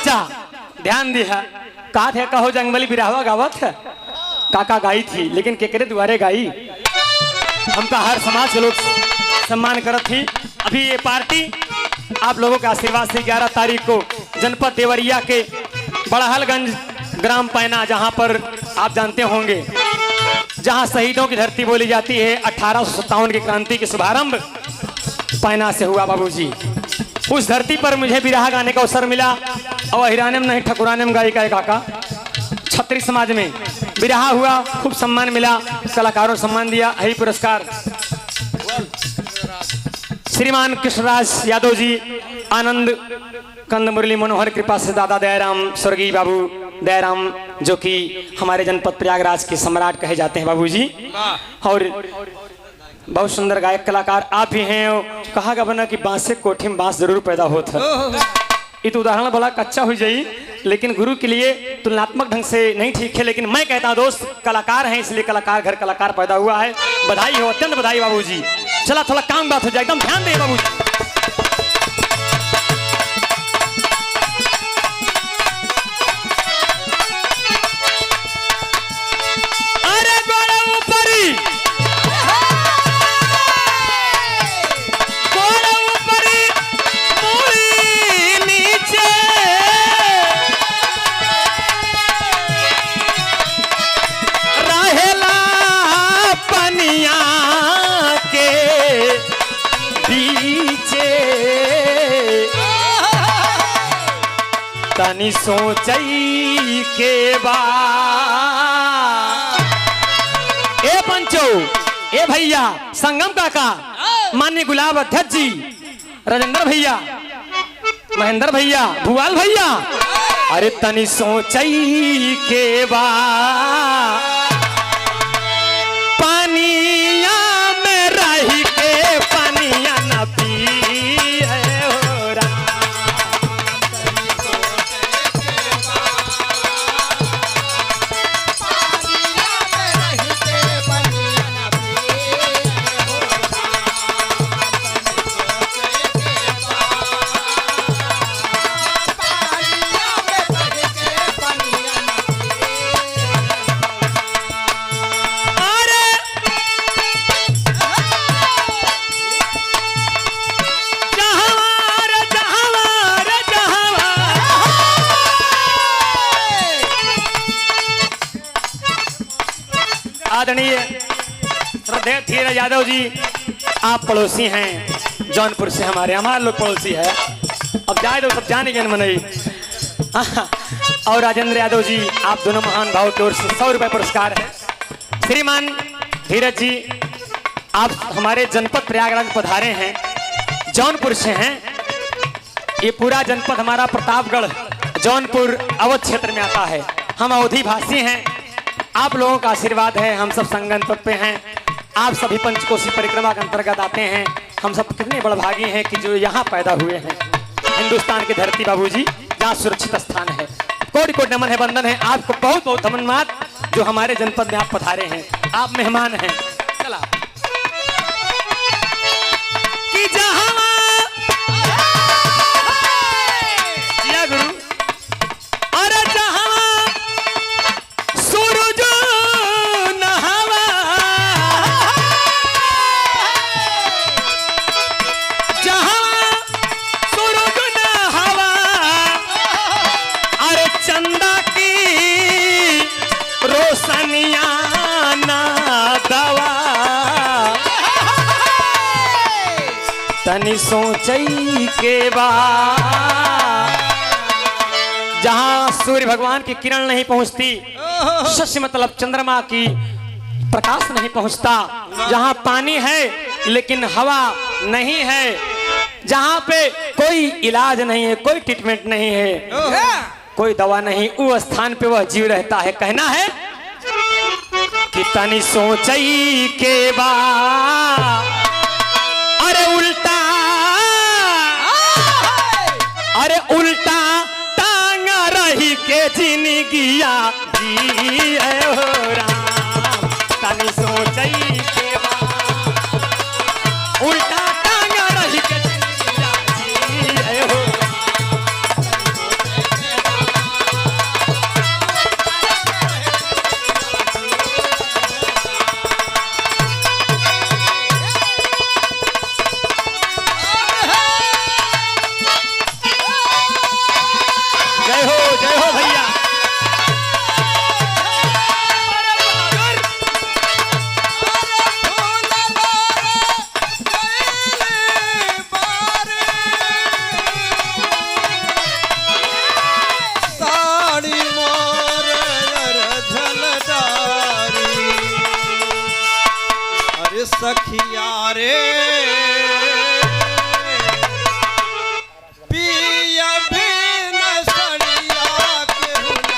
चाचा ध्यान दिया का थे कहो जंगली बिरहवा गावत है काका गाई थी लेकिन केकरे दुआरे गाई हमका हर समाज के लोग सम्मान करत थी। अभी ये पार्टी आप लोगों के आशीर्वाद से 11 तारीख को जनपद देवरिया के बड़हलगंज ग्राम पैना जहां पर आप जानते होंगे जहां शहीदों की धरती बोली जाती है 1857 की क्रांति के शुभारंभ पैना से हुआ बाबूजी। उस धरती पर मुझे बिरहा गाने का अवसर मिला और हिराने में नहीं ठकुराने में गाई का काका छत्री समाज में बिरहा हुआ खूब सम्मान मिला कलाकारों सम्मान दिया। यही पुरस्कार श्रीमान कृष्णराज यादव जी आनंद कंद मुरली मनोहर कृपा से दादा दयाराम स्वर्गीय बाबू दयाराम जो कि हमारे जनपद प्रयागराज के सम्राट कहे जाते हैं बाबूजी और बहुत सुंदर गायक कलाकार आप भी हैं। कहा गया बना कि बांस से कोठी में बांस जरूर पैदा होता है। ये तो उदाहरण बड़ा कच्चा हो जाई लेकिन गुरु के लिए तुलनात्मक ढंग से नहीं ठीक है। लेकिन मैं कहता हूं दोस्त कलाकार हैं इसलिए कलाकार घर कलाकार पैदा हुआ है। बधाई हो अत्यंत बधाई बाबूजी। चला थोड़ा काम बात हो जाए एकदम ध्यान दे बाबूजी। तनी सोचई के बाद ए पंचो ए भैया संगम काका मान्य गुलाब अध्यक्ष जी राजेंद्र भैया महेंद्र भैया भुआल भैया अरे तनी सोचई के बाद पानिया में रही के पानिया न पी आदरणीय श्रद्धेय धीरज यादव जी आप पड़ोसी हैं जौनपुर से हमारे लोग पड़ोसी है। अब जाए तो सब जाने के मनई और राजेंद्र यादव जी आप दोनों महान भाव की ओर से 100 रुपये पुरस्कार है। श्रीमान धीरज जी आप हमारे जनपद प्रयागराज पधारे हैं जौनपुर से हैं। ये पूरा जनपद हमारा प्रतापगढ़ जौनपुर अवध क्षेत्र में आता है। हम अवधी भाषी हैं। आप लोगों का आशीर्वाद है हम सब संगम पद पे हैं। आप सभी पंचकोशी परिक्रमा के अंतर्गत आते हैं। हम सब कितने बड़भागी हैं कि जो यहाँ पैदा हुए हैं हिंदुस्तान की धरती बाबूजी जहाँ सुरक्षित स्थान है। कोटि कोटि नमन है वंदन है आपको बहुत बहुत धन्यवाद जो हमारे जनपद में आप पधारे हैं। आप मेहमान हैं। चला कि जहाँ गुरु अरे जहाँ सूरज नहावा जहाँ सूरज नहावा अरे चंदा की रोशनिया ना दवा तनी सोचई के बाद जहां सूर्य भगवान की किरण नहीं पहुंचती शस्य मतलब चंद्रमा की प्रकाश नहीं पहुंचता जहां पानी है लेकिन हवा नहीं है जहां पे कोई इलाज नहीं है कोई ट्रीटमेंट नहीं है कोई दवा नहीं उस स्थान पे वह जीव रहता है। कहना है कि तनी सोचई के बाद अरे उल्टा टांग रही के जिंदगिया जी हो राम तनी सोचई के बाद उल्टा टांग रही के जिंदगिया जी हो सखिया रे पिया बिन सड़िया केहू न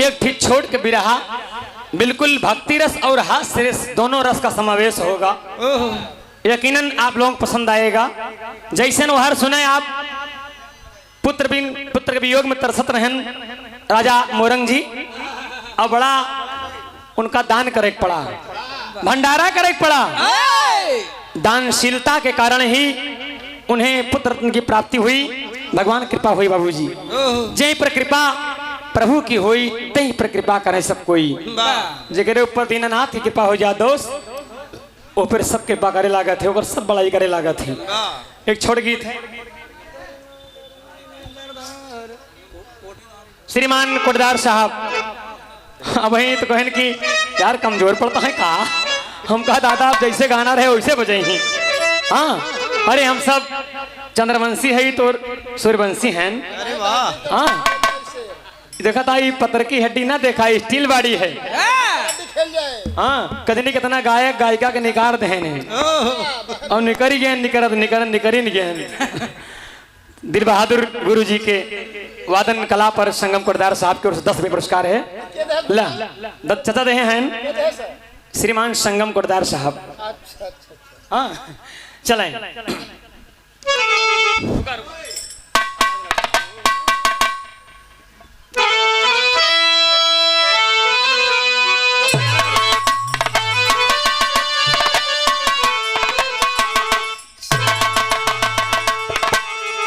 एक ठीक छोड़ के बिरहा बिल्कुल भक्ति रस और हास्य रस दोनों रस का समावेश होगा। यकीनन आप लोगों को पसंद आएगा। जैसे नोहर सुने आप पुत्र के वियोग में तरसत रहन राजा मोरंग जी, अब बड़ा उनका दान करे पड़ा, भंडारा करे पड़ा। दानशीलता के कारण ही उन्हें पुत्र रत्न की प्राप्ति हुई, भगवान कृपा हुई बाबूजी। जय पर कृपा प्रभु की हुई तही पर कृपा करे सब कोई। जेकरे ऊपर दीनानाथ की कृपा हो जा दोस्त, वो फिर सब कृपा करे लागत है, और सब बड़ाई करे लागत है। एक छोड़ गीत है श्रीमान कोटदार साहब। अब वही तो कहन कि यार कमजोर पड़ता है का, हम कहा दादा आप जैसे गाना रहे वैसे बजे ही। हाँ अरे हम सब चंद्रवंशी है तो सूर्यवंशी हैं। अरे वाह। हाँ देखा था ये पत्थर की हड्डी ना देखा, स्टील बाड़ी है। हाँ कदनी कितना गायक गायिका के निकार दहन है और निकरी गए निकरी गए। दिल बहादुर गुरु जी के वादन कला पर संगम कोटदार साहब की ओर से 10 रुपये पुरस्कार है। ला चचा दे हैं श्रीमान संगम कोटदार साहब। हाँ चलें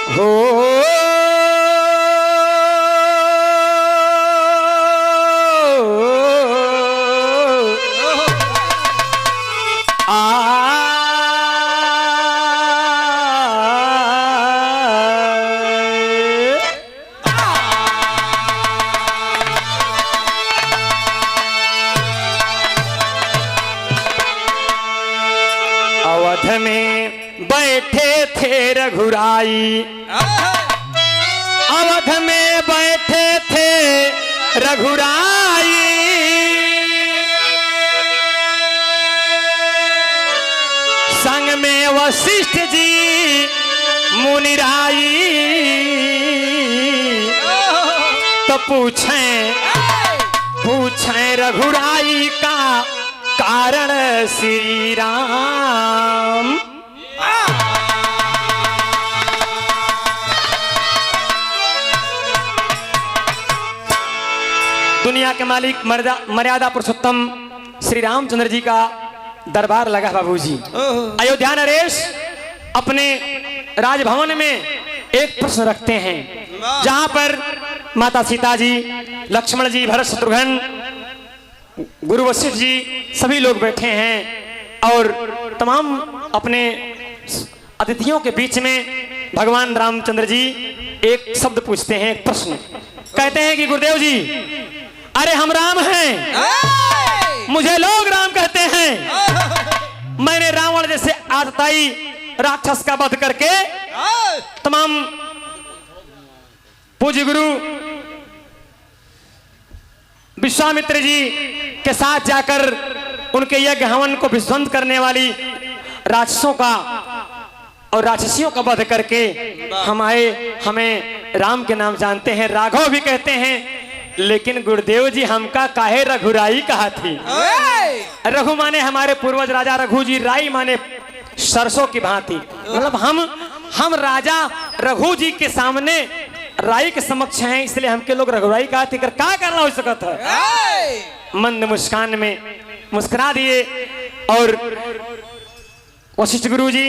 हो अवध में बैठे थे रघुराई, अवध में बैठे थे रघुराई, संग में वशिष्ठ जी मुनिराई। तो पूछें रघुराई का कारण श्री राम। दुनिया के मालिक मर्यादा पुरुषोत्तम श्री रामचंद्र जी का दरबार लगा बाबूजी। अयोध्या नरेश अपने राजभवन में एक प्रश्न रखते हैं, जहां पर माता सीता जी, लक्ष्मण जी, भरत शत्रुघ्न, गुरु वशिष्ठ जी सभी लोग बैठे हैं और तमाम अपने अतिथियों के बीच में भगवान रामचंद्र जी एक शब्द पूछते हैं, एक प्रश्न कहते हैं कि गुरुदेव जी अरे हम राम हैं, मुझे लोग राम कहते हैं। मैंने रावण जैसे आतताई राक्षस का वध करके तमाम पूज्य गुरु विश्वामित्र जी के साथ जाकर उनके यज्ञ हवन को विध्वंस करने वाली राक्षसों का और राक्षसियों का वध करके हम आए, हमें राम के नाम जानते हैं, राघव भी कहते हैं। लेकिन गुरुदेव जी हमका काहे रघुराई कहा थी? रघु माने हमारे पूर्वज राजा रघु जी, राई माने सरसों की भांति। मतलब हम राजा रघु जी के सामने राई के समक्ष हैं, इसलिए हमके लोग रघुराई कहा थी। क्या करना हो सकता है। मंद मुस्कान में मुस्कुरा दिए और वशिष्ठ गुरु जी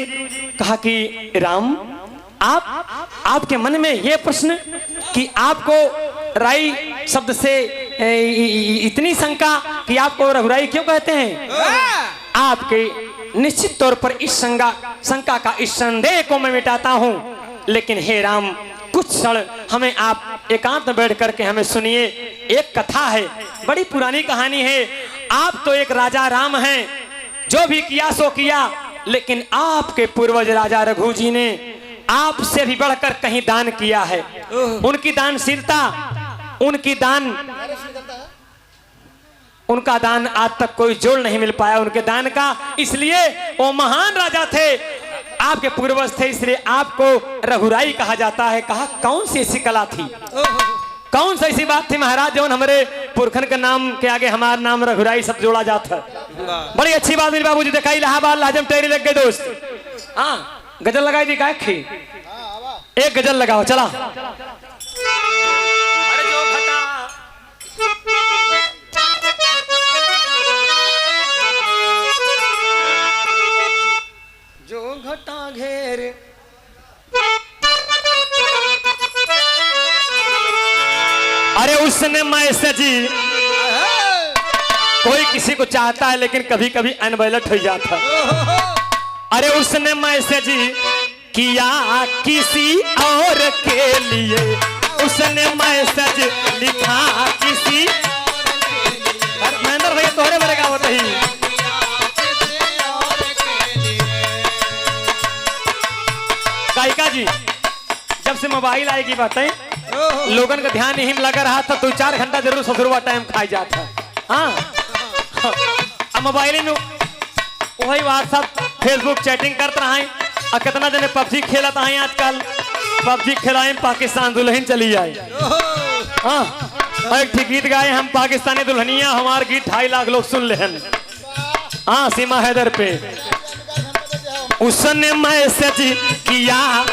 कहा कि राम, आपके मन में यह प्रश्न कि आपको राई शब्द से इतनी शंका कि आपको रघुराई क्यों कहते हैं। आपके निश्चित तौर पर इस शंका का इस संदेह को मैं मिटाता हूं, लेकिन हे राम कुछ क्षण हमें आप एकांत में बैठ करके हमें सुनिए। एक कथा है, बड़ी पुरानी कहानी है। आप तो एक राजा राम हैं, जो भी किया सो किया, लेकिन आपके पूर्वज राजा रघु जी ने आपसे भी बढ़कर कहीं दान किया है। उनकी दानशीलता, उनका दान आज तक कोई जोड़ नहीं मिल पाया उनके दान का। इसलिए वो महान राजा थे, आपके पूर्वज थे, इसलिए आपको रघुराई कहा जाता है। कहा कौन सी ऐसी कला थी, कौन सी ऐसी बात थी महाराज जो हमारे पुरखन के नाम के आगे हमारा नाम रघुराई सब जोड़ा जाता है। बड़ी अच्छी बात मेरे बाबूजी देखा, इलाहाबाद लाजम टेरी लग गए दोस्त। हाँ गजल लगाई थी का, एक गजल लगाओ चला। जो घटा घेर अरे उसने मैसेज, कोई किसी को चाहता है लेकिन कभी कभी अनबैलेट हो जाता। अरे उसने मैसेज किया किसी और के लिए, उसने मैसेज लिखा किसी। महेंद्र भैया तोहरे बड़े का होता ही। गायिका जी, जब से मोबाइल आएगी बातें लोगन का ध्यान यही में लगा रहा था, 2-4 घंटा जरूर ससुरवा टाइम खाई जाता। हाँ अब मोबाइल में वही व्हाट्सएप फेसबुक चैटिंग करते रहे। और कितना जने पबजी खेलता है आजकल, पबजी खिलाए पाकिस्तान दुल्हन चली जाए। हाँ एक ठीक गीत गाए हम, पाकिस्तानी दुल्हनिया हमार गीत 2.5 लाख लोग सुन ले। हाँ सीमा हैदर पे उसने मैसेज किया,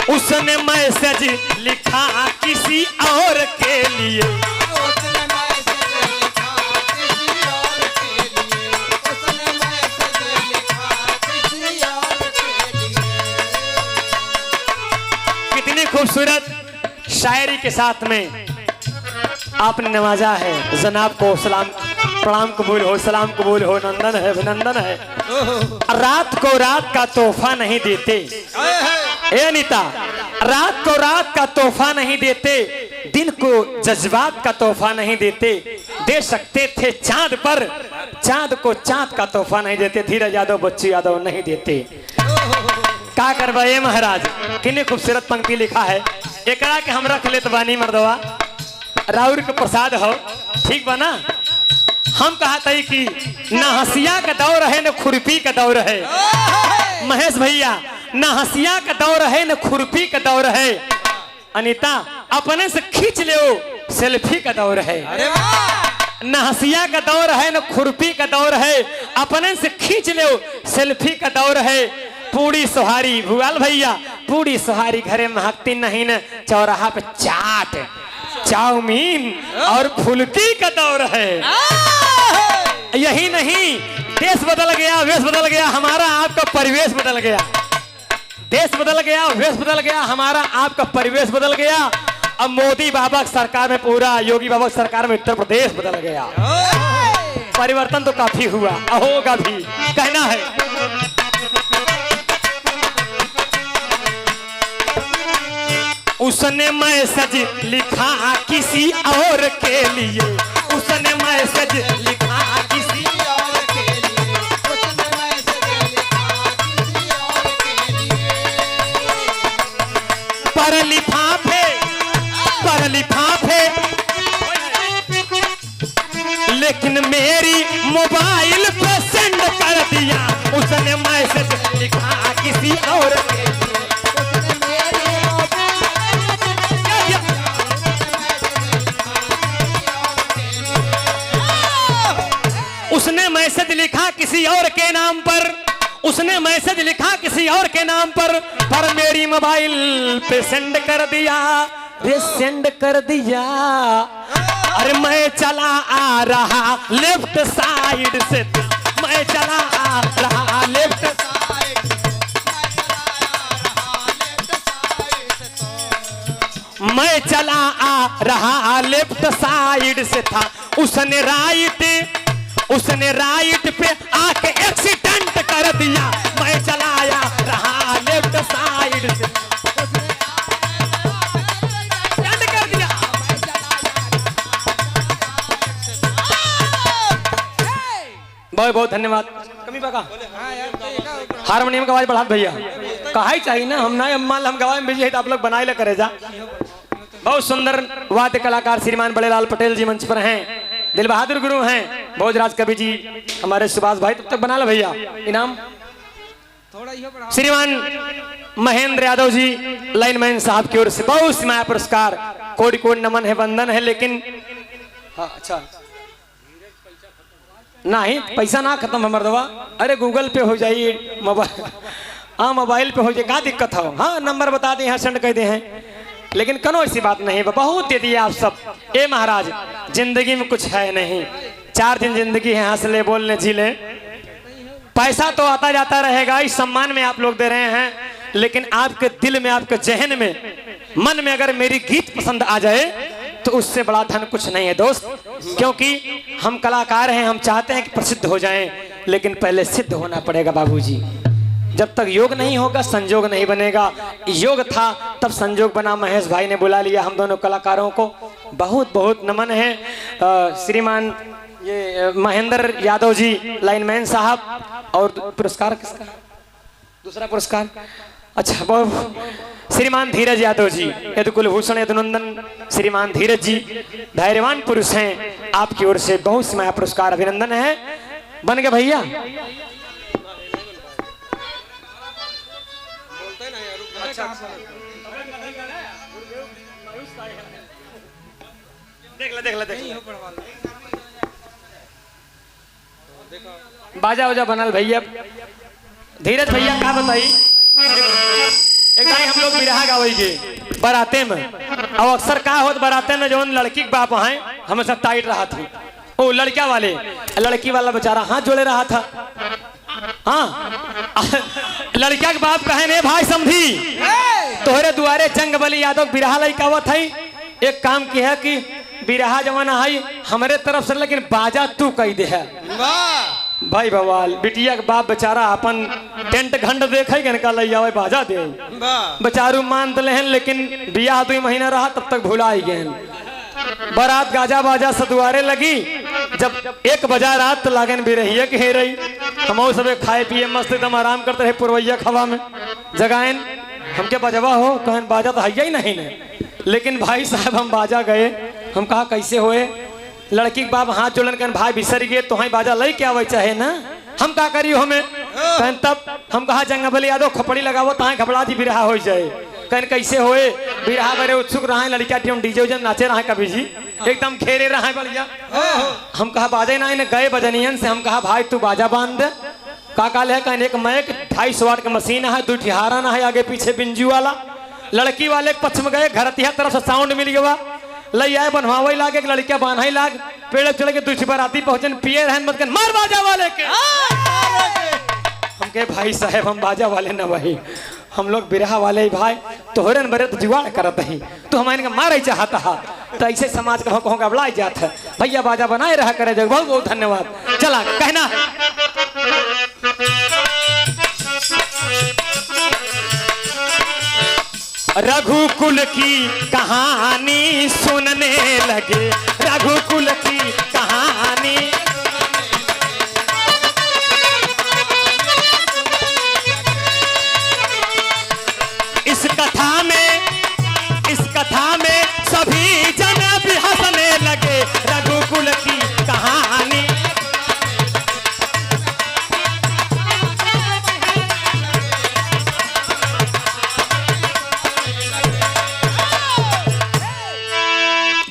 उसने मैसेज लिखा किसी और के लिए। कितनी खूबसूरत शायरी के साथ में आपने नवाजा है। जनाब को सलाम प्रणाम कबूल हो, सलाम कबूल हो, नंदन है अभिनंदन है। रात को रात का तोहफा नहीं देते, ए नीता, रात को रात का तोहफा नहीं देते, दिन को जज्बात का तोहफा नहीं देते। दे सकते थे चांद पर, चांद को चांद का तोहफा नहीं देते। धीरज यादव बच्चू यादव नहीं देते। का करवाए महाराज, कितनी खूबसूरत पंक्ति लिखा है। एकरा के हम रख ले तो बानी मर्दवा, राउर के प्रसाद हो, ठीक बना। हम कहते हैं कि न हंसिया का दौर है न खुरपी का दौर है। महेश भैया, न हंसिया का दौर है न खुरपी का दौर है। अनीता अपने से खींच ले सेल्फी का दौर है। न हंसिया का दौर है न खुरपी का दौर है, अपने से खींच ले सेल्फी का दौर है। पूरी सुहारी भुआल भैया, पूरी सुहारी घरे महकती नहीं न, चौराहा पे चाट चाउमीन और फुल्की का दौर है। यही नहीं, देश बदल गया, वेश बदल गया, हमारा आपका परिवेश बदल गया। देश बदल गया, वेश बदल गया, हमारा आपका परिवेश बदल गया। अब मोदी बाबा की सरकार में, पूरा योगी बाबा की सरकार में उत्तर प्रदेश बदल गया। परिवर्तन तो काफी हुआ, होगा भी, कहना है। उसने मैसेज लिखा किसी और के लिए, उसने मैसेज लिखा किसी और के लिए, उसने मैसेज लिखा किसी और के लिए। पर लिफाफे लेकिन मेरी मोबाइल पे सेंड कर दिया। उसने मैसेज लिखा किसी और के लिए। उसने मैसेज लिखा किसी और के नाम पर, उसने मैसेज लिखा किसी और के नाम पर मेरी मोबाइल पे सेंड कर दिया, रे सेंड कर दिया। अरे मैं चला आ रहा लेफ्ट साइड से, मैं चला आ रहा लेफ्ट साइड, मैं चला आ रहा लेफ्ट साइड से था, उसने राइट पे आके एक्सीडेंट कर दिया। मैं चलाया रहा लेफ्ट साइड से, एक्सीडेंट कर दिया। बहुत बहुत धन्यवाद। कमी बाका हारमोनियम का आवाज बढ़ा भैया, कहा ही चाहिए ना, हम ना मान हम गवाए बिजी है तो आप लोग बनाए ले करे जा। बहुत सुंदर वाद्य कलाकार श्रीमान बड़ेलाल पटेल जी मंच पर हैं, दिल बहादुर गुरु हैं, भोजराज कवि जी हमारे सुभाष भाई, तब तक बना लो भैया इनाम। श्रीमान महेंद्र यादव जी लाइनमैन साहब की ओर से बहुत सिमाया पुरस्कार, कोटि कोटि नमन है, वंदन है। लेकिन हाँ अच्छा नहीं, पैसा ना खत्म है मर्दवा, अरे गूगल पे हो जाइए, मोबाइल हाँ मोबाइल पे हो जाए, क्या दिक्कत हो, हाँ नंबर बता दें, यहाँ सेंड कर दे हैं। लेकिन कनो ऐसी बात नहीं, बहुत दे दिए आप सब। ए महाराज जिंदगी में कुछ है नहीं, 4 दिन जिंदगी है, हंस ले बोल ले जी ले, पैसा तो आता जाता रहेगा, इस सम्मान में आप लोग दे रहे हैं। लेकिन आपके दिल में, आपके जहन में, मन में अगर मेरी गीत पसंद आ जाए तो उससे बड़ा धन कुछ नहीं है दोस्त। क्योंकि हम कलाकार हैं, हम चाहते हैं कि प्रसिद्ध हो जाएं, लेकिन पहले सिद्ध होना पड़ेगा बाबूजी। जब तक योग नहीं होगा संजोग नहीं बनेगा। योग था तब संजोग बना, महेश भाई ने बुला लिया हम दोनों कलाकारों को, बहुत बहुत नमन है। श्रीमान ये महेंद्र यादव जी लाइनमैन साहब, और पुरस्कार किसका, दूसरा पुरस्कार अच्छा बहुत श्रीमान धीरज यादव जी, यदु कुलभूषण यदुनंदन श्रीमान धीरज जी धैर्यवान पुरुष हैं, आपकी ओर से बहुत सिमाया पुरस्कार अभिनंदन है। बन गए भैया, देख ले बाजा वजा बनल भैया। धीरज भैया क्या बताई, एक बार हम लोग बिरहा गावे के बराते में, और अक्सर का होत बराते में जो लड़की के बाप हैं हमेशा टाइट रहा था, वो लड़का वाले, लड़की वाला बेचारा हाथ जोड़े रहा था। हाँ लड़का के बाप कहे ने भाई समझी तोहरे दुआरे जंग बली यादव बिरहा लइकावत है, एक काम की है कि बिरहा जमाना है हमारे तरफ से, लेकिन बाजा तू कही दे है भाई बवाल। बिटिया के बाप बेचारा अपन टेंट घंट देखे के लई आवे बाजा दे, बेचारू मान तो लेहन, लेकिन बियाह 2 महीना रहा तब तक भुला ही गए। बारात गाजा बाजा से दुआरे लगी, जब 1 बजा रात तो लागन भी रही है कि हे रही, हम सब खाए पिए मस्त एकदम आराम करते रहे पुरवैया खवा में जगाएन, हमके बजवा हो कहन बाजा तो है ही नहीं ने। लेकिन भाई साहब हम बाजा गए, हम कहा कैसे होए, लड़की के बाप हाथ जोड़न कहन भाई बिसर गए तो हाँ बाजा लई के आवे चाहे ना, हम का करियो हमें कहन, तब हम कहा जंगबली यादव खपड़ी लगावो तो घबरा जी बिरहा हो जाए। कहन कैसे होए, बिरहा बड़े उत्सुक रहे, लड़किया टीम डीजे उजन नाचे रहे कभी जी, एकदम खेरे रहे बढ़िया। हम कहा बाजे ना इन्हें गए बजनियन से, हम कहा भाई तू बाजा बांध दे, का काल है कहने एक मैक 250 वाट का मशीन है, 2 ठिहारा ना है आगे पीछे बिंजू वाला। लड़की वाले के पक्ष में गए, घरतिया तरफ से साउंड मिल गया, लई आए बनवावे लाग, एक लड़किया बांधे लाग, पेड़ चढ़ के 2 बाराती पहुंचन, पिए रहन मत कर मार बाजा वाले के। हम के भाई साहब हम बाजा वाले ना भाई, हम लोग बिरहा वाले ही भाई, तोहरे बरे तो जुगाड़ करत ही, तो हमारे का मारे चाहता है, तो ऐसे समाज का कहूँ गबड़ाई जात है। भैया बाजा बनाए रहा करे जग, बहुत बहुत धन्यवाद। चला कहना है रघुकुल की कहानी सुनने लगे, रघुकुल की कहानी इस कथा में सभी जन भी हंसने लगे, रघुकुल की कहानी।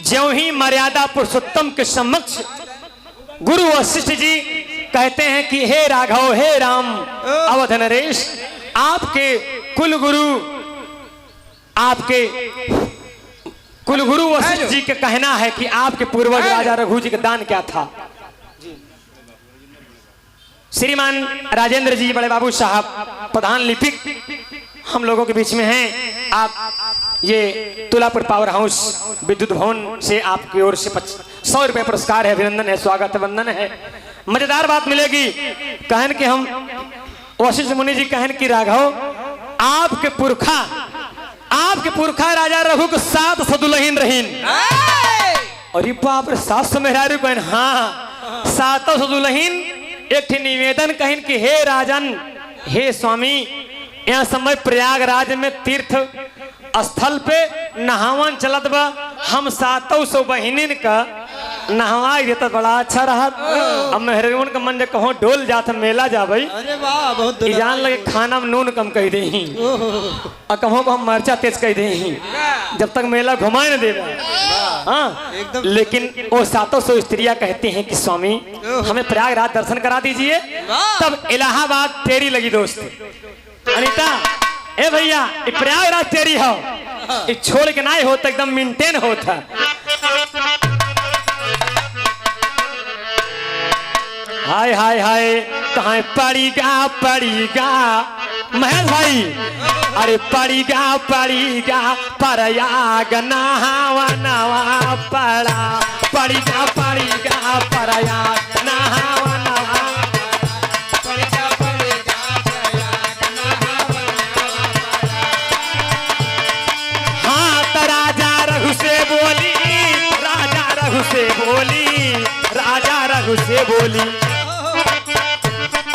ज्यों ही मर्यादा पुरुषोत्तम के समक्ष गुरु वशिष्ठ जी कहते हैं कि हे राघव, हे राम, अवध नरेश, आपके कुलगुरु वशिष्ठ जी के कहना है कि आपके पूर्वज राजा रघु जी का दान क्या था। श्रीमान राजेंद्र जी, बड़े बाबू साहब, प्रधान लिपिक हम लोगों के बीच में हैं। आप ये तुलापुर पावर हाउस विद्युत भवन से आपकी ओर से 100 रुपए पुरस्कार है, अभिनंदन है, स्वागत है, वंदन है। मजेदार बात मिलेगी। कहन कि हम वशिष्ठ मुनि जी कहन कि राघव, आपके पुरखा राजा रघु के 700 दुल्हन रहीन। अरे बाप रे, 700 मेहरारू कहन। हाँ, 700 दुल्हन। एक निवेदन कहन कि हे राजन, हे स्वामी, यहाँ समय प्रयागराज में तीर्थ स्थल पे नहावन चलत बा, हम 700 बहिनीन का नहवा देता बड़ा अच्छा रहा। अब मेहरगुन का मन कहो डोल जाता मेला जा भाई। अरे वाह, बहुत जान लगे खाना में नून कम कह दे और कहो को हम मरचा तेज कह दे जब तक मेला घुमाए न देगा। हाँ, लेकिन वो 700 स्त्रियां कहती हैं कि स्वामी हमें प्रयागराज दर्शन करा दीजिए। तब इलाहाबाद तेरी लगी दोस्त अनीता, ए भैया ये प्रयागराज तेरी हो, ये छोड़ के ना होता, एकदम मेंटेन होता। हाय हाय हाय, कहाँ पड़ीगा महेश भाई, अरे पड़ीगा प्रयाग नहावा नवा पड़ा, पड़ीगा प्रयाग नहावा नवा। हाँ, तो राजा रघु से बोली, राजा रघु से बोली, राजा रघु से बोली,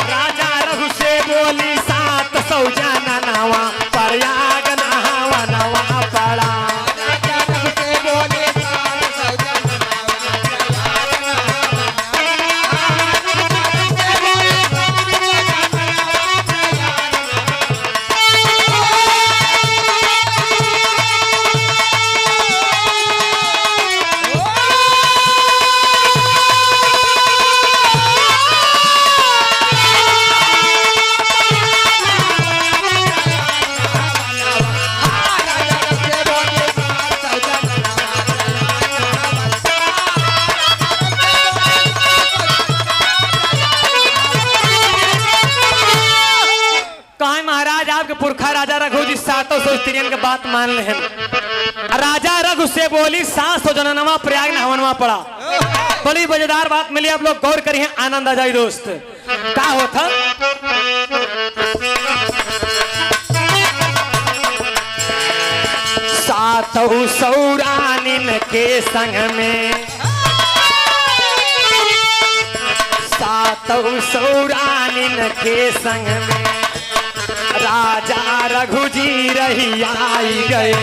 राजा रघु से बोली, 700 जना नवा प्रयाग नहावा नवा पड़ा। राजा रघु से बोली, 700 जना पुरखा राजा रघु जी 700 स्त्रियों के बात मान ले हैं। राजा रघु से बोली 700 जननवा प्रयाग नहवनवा पड़ा। बड़ी मजेदार बात मिली, आप लोग गौर करिए, आनंद आ जाए दोस्त। क्या होता 700 रानीन के संग में, 700 रानीन के संग में राजा रघु जी रही आई गए।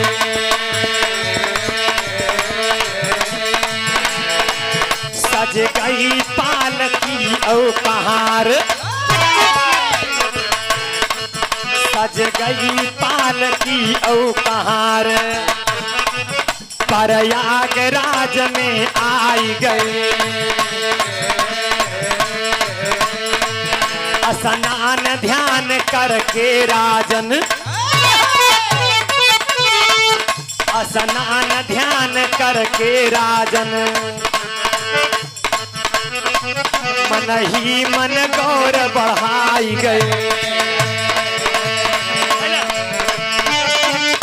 सज गई पालकी औ कहार, सज गई पालकी औ कहार, प्रयागराज में आई गए। स्नान ध्यान करके राजन, स्नान ध्यान करके राजन, मन ही मन गौर बढ़ाई गए।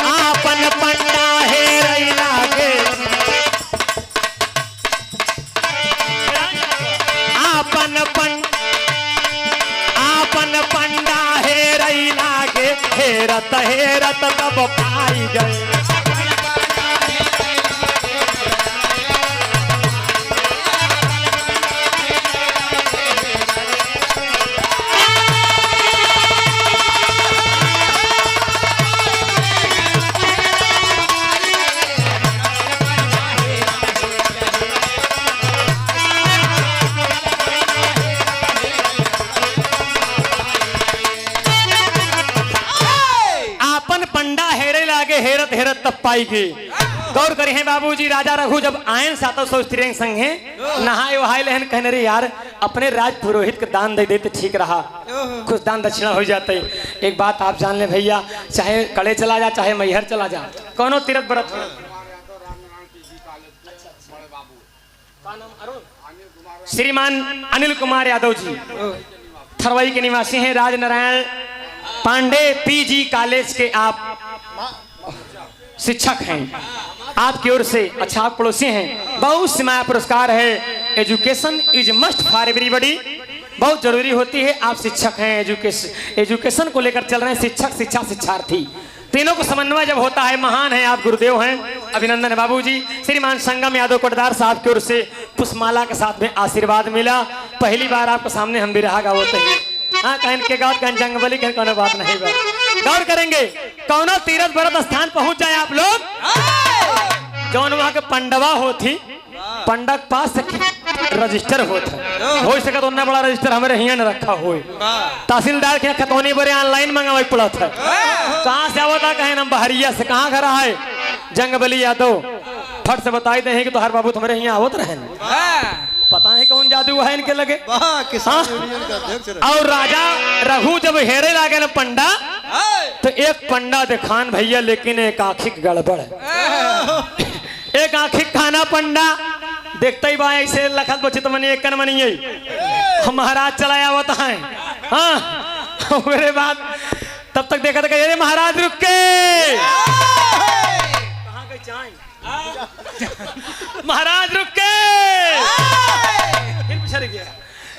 आपन पंडा है रही लागे, आपन पंडा है रही लागे, हेरत हेरत तब पाई गए। हेरत हेरत तब पाई गई। गौर करी है बाबूजी, राजा रघु जब आयन सातो सौ स्त्रियों संगे नहाए वहाए लहन कहने रे यार अपने राज पुरोहित के दान दे देते ठीक रहा, कुछ दान दक्षिणा हो जाते। एक बात आप जान ले भैया, चाहे कड़े चला जा चाहे मैहर चला जा, कोनो तीरथ व्रत हो। श्रीमान अनिल कुमार यादव जी थरवई के निवासी हैं, राजनारायण पांडे पीजी कॉलेज के आप शिक्षक हैं। आपकी ओर से अच्छा आप पड़ोसी हैं, बहुत सीमा पुरस्कार है। Education is must for everybody, बहुत जरूरी होती है। आप शिक्षक हैं, एजुकेशन को लेकर चल रहे हैं, शिक्षक शिक्षा शिक्षार्थी तीनों को समन्वय जब होता है, महान है आप, गुरुदेव हैं, अभिनंदन है बाबूजी। श्रीमान संगम यादव कोटदार साहब की ओर से पुष्पमाला के साथ में आशीर्वाद मिला। पहली बार आपके सामने हम भी रहा गाते हैं, हाँ कहन के गाँव कहन जंगबली कहन कोनो बात नहीं बा। गौर करेंगे कौनो तीरथ व्रत स्थान पहुंच जाए आप लोग, जौन वहां के पंडवा होती पंडक पास रजिस्टर होता हो सके तो बड़ा रजिस्टर हमारे यहाँ न रखा हो, तहसीलदार के खतौनी बड़े ऑनलाइन मंगावे पड़ा था। कहाँ से आवता कहे ना बहरिया से, कहाँ घर है जंगबली यादव, फट से बताई दे कि तो हर बाबू तुम्हारे यहाँ आवत रहे, पता नहीं कौन जादू है इनके लगे। और राजा रघु जब हेरे लागे ना पंडा, तो एक पंडा दिखान भैया, लेकिन एक आँखी गड़बड़ है, एक आँखी खाना पंडा देखते ही बा ऐसे लखत बचित मनी एक मनी महाराज चलाया होता है। हाँ मेरे बाद तब तक देखा था कि महाराज रुक के, महाराज रुक के,